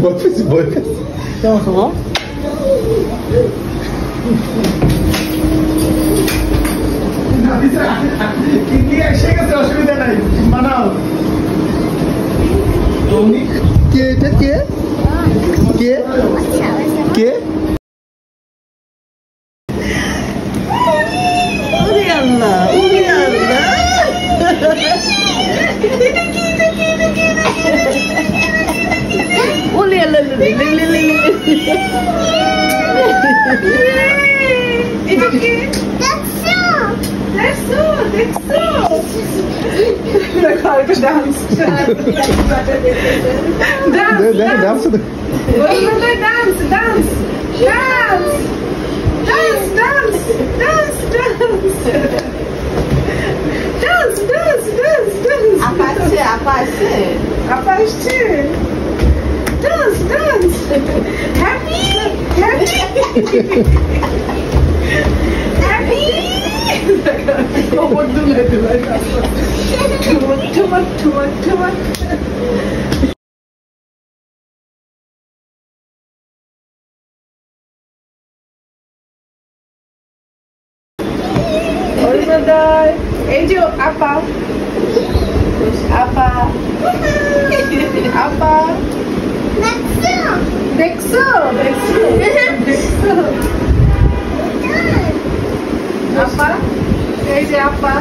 ভয় পেয়েছি। কেমন খাবো? অসুবিধা নাই, মানাও। কে এটা? কে কে কে? এই যে আপা আপা আপা দেখছো আপা এই যে আপা